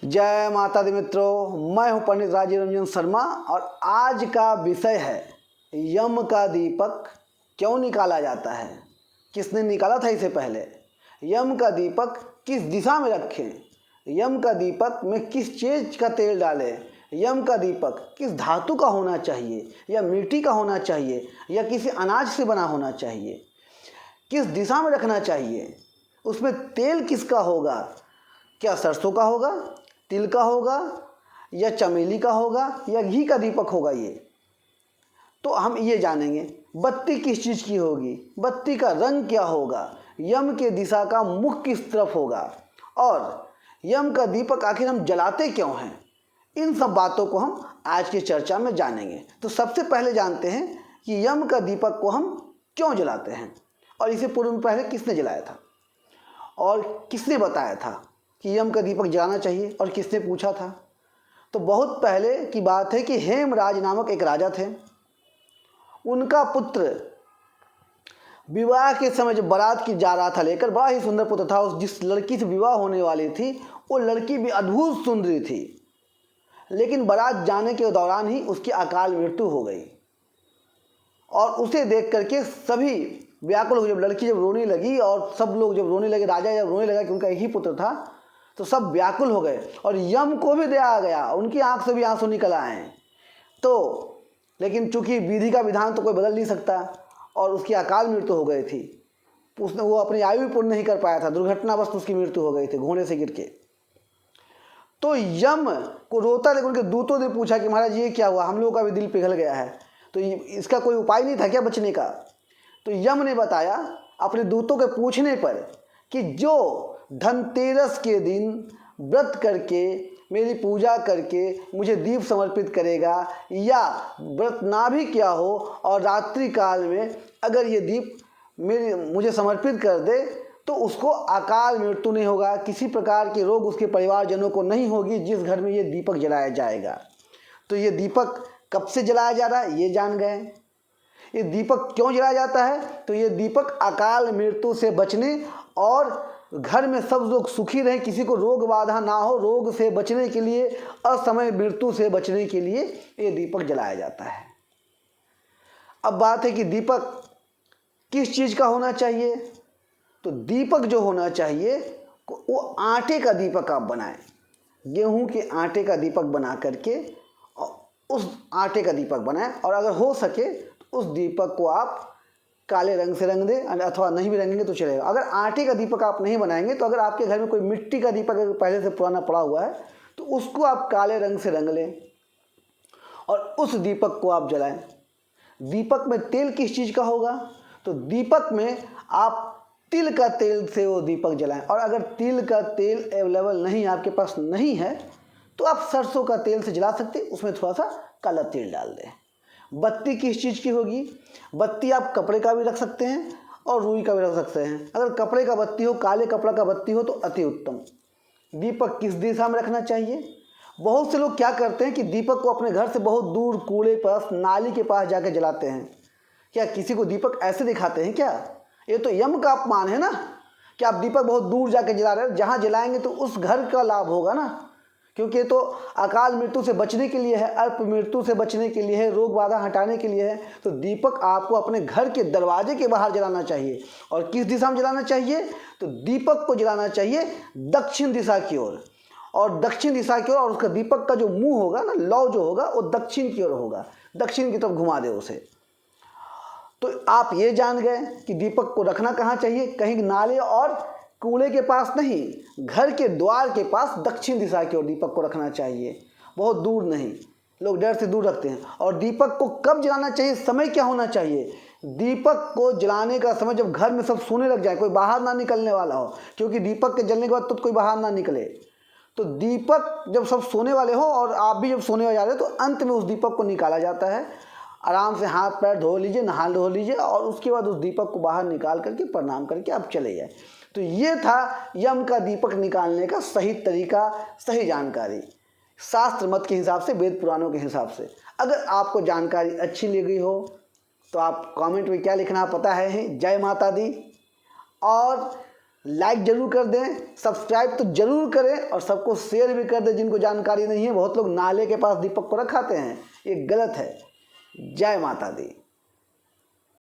जय माता दी मित्रों, मैं हूं पंडित राजीव रंजन शर्मा और आज का विषय है यम का दीपक क्यों निकाला जाता है, किसने निकाला था इसे पहले, यम का दीपक किस दिशा में रखें, यम का दीपक में किस चीज़ का तेल डालें, यम का दीपक किस धातु का होना चाहिए या मिट्टी का होना चाहिए या किसी अनाज से बना होना चाहिए, किस दिशा में रखना चाहिए, उसमें तेल किसका होगा, क्या सरसों का होगा, तिल का होगा या चमेली का होगा या घी का दीपक होगा। ये तो हम ये जानेंगे। बत्ती किस चीज़ की होगी, बत्ती का रंग क्या होगा, यम के दिशा का मुख किस तरफ होगा और यम का दीपक आखिर हम जलाते क्यों हैं, इन सब बातों को हम आज की चर्चा में जानेंगे। तो सबसे पहले जानते हैं कि यम का दीपक को हम क्यों जलाते हैं और इसे पूर्व में पहले किसने जलाया था और किसने बताया था कि यम का दीपक जलाना चाहिए और किसने पूछा था। तो बहुत पहले की बात है कि हेमराज नामक एक राजा थे। उनका पुत्र विवाह के समय जब बारात की जा रहा था लेकर, बड़ा ही सुंदर पुत्र था। उस जिस लड़की से विवाह होने वाली थी वो लड़की भी अद्भुत सुंदरी थी, लेकिन बारात जाने के दौरान ही उसकी अकाल मृत्यु हो गई और उसे देख करके सभी व्याकुल हो। जब लड़की जब रोने लगी और सब लोग जब रोने लगे, राजा जब रोने लगा कि उनका एक ही पुत्र था, तो सब व्याकुल हो गए और यम को भी दया आ गया, उनकी आंख से भी आंसू निकल आए। तो लेकिन चूंकि विधि का विधान तो कोई बदल नहीं सकता और उसकी अकाल मृत्यु हो गई थी। वो अपनी आयु भी पूर्ण नहीं कर पाया था, दुर्घटनावश उसकी मृत्यु हो गई थी घोड़े से गिर के। तो यम को रोता देख उनके दूतों ने पूछा कि महाराज ये क्या हुआ, हम लोगों का भी दिल पिघल गया है, तो इसका कोई उपाय नहीं था क्या बचने का। तो यम ने बताया अपने दूतों के पूछने पर कि जो धनतेरस के दिन व्रत करके मेरी पूजा करके मुझे दीप समर्पित करेगा या व्रत ना भी किया हो और रात्रि काल में अगर ये दीप मुझे समर्पित कर दे तो उसको अकाल मृत्यु नहीं होगा, किसी प्रकार के रोग उसके परिवारजनों को नहीं होगी जिस घर में ये दीपक जलाया जाएगा। तो ये दीपक कब से जलाया जा रहा है ये जान गए। ये दीपक क्यों जलाया जाता है, तो ये दीपक अकाल मृत्यु से बचने और घर में सब लोग सुखी रहें, किसी को रोग बाधा ना हो, रोग से बचने के लिए, असमय मृत्यु से बचने के लिए ये दीपक जलाया जाता है। अब बात है कि दीपक किस चीज़ का होना चाहिए। तो दीपक जो होना चाहिए वो आटे का दीपक आप बनाएं, गेहूं के आटे का दीपक बना करके उस आटे का दीपक बनाएं और अगर हो सके तो उस दीपक को आप काले रंग से रंग दें अथवा नहीं भी रंगेंगे तो चलेगा। अगर आटे का दीपक आप नहीं बनाएंगे तो अगर आपके घर में कोई मिट्टी का दीपक अगर पहले से पुराना पड़ा हुआ है तो उसको आप काले रंग से रंग लें और उस दीपक को आप जलाएं। दीपक में तेल किस चीज़ का होगा, तो दीपक में आप तिल का तेल से वो दीपक जलाएं और अगर तिल का तेल अवेलेबल नहीं, आपके पास नहीं है, तो आप सरसों का तेल से जला सकते हैं, उसमें थोड़ा सा काला तेल डाल दें। बत्ती किस चीज़ की होगी, बत्ती आप कपड़े का भी रख सकते हैं और रुई का भी रख सकते हैं। अगर कपड़े का बत्ती हो, काले कपड़ा का बत्ती हो तो अति उत्तम। दीपक किस दिशा में रखना चाहिए, बहुत से लोग क्या करते हैं कि दीपक को अपने घर से बहुत दूर कूड़े पास, नाली के पास जाकर जलाते हैं। क्या किसी को दीपक ऐसे दिखाते हैं क्या, ये तो यम का अपमान है ना कि आप दीपक बहुत दूर जाकर जला रहे हैं। जहाँ जलाएंगे तो उस घर का लाभ होगा ना, क्योंकि ये तो अकाल मृत्यु से बचने के लिए है, अल्प मृत्यु से बचने के लिए है, रोग बाधा हटाने के लिए है। तो दीपक आपको अपने घर के दरवाजे के बाहर जलाना चाहिए और किस दिशा में जलाना चाहिए, तो दीपक को जलाना चाहिए दक्षिण दिशा की ओर और दक्षिण दिशा की ओर, और उसका दीपक का जो मुंह होगा ना, लौ जो होगा वो दक्षिण की ओर होगा, दक्षिण की तरफ घुमा दे उसे। तो आप ये जान गए कि दीपक को रखना कहाँ चाहिए, कहीं नाले और कूड़े के पास नहीं, घर के द्वार के पास दक्षिण दिशा की ओर दीपक को रखना चाहिए, बहुत दूर नहीं। लोग डर से दूर रखते हैं। और दीपक को कब जलाना चाहिए, समय क्या होना चाहिए, दीपक को जलाने का समय जब घर में सब सोने लग जाए, कोई बाहर ना निकलने वाला हो, क्योंकि दीपक के जलने के बाद तो कोई बाहर ना निकले। तो दीपक जब सब सोने वाले हो और आप भी जब सोने जा रहे हो तो अंत में उस दीपक को निकाला जाता है। आराम से हाथ पैर धो लीजिए, नहा धो लीजिए और उसके बाद उस दीपक को बाहर निकाल करके प्रणाम करके आप चले जाए। तो ये था यम का दीपक निकालने का सही तरीका, सही जानकारी, शास्त्र मत के हिसाब से, वेद पुराणों के हिसाब से। अगर आपको जानकारी अच्छी लगी हो तो आप कमेंट में क्या लिखना पता है, जय माता दी। और लाइक जरूर कर दें, सब्सक्राइब तो जरूर करें और सबको शेयर भी कर दें जिनको जानकारी नहीं है। बहुत लोग नाले के पास दीपक को रखाते हैं, ये गलत है। जय माता दी।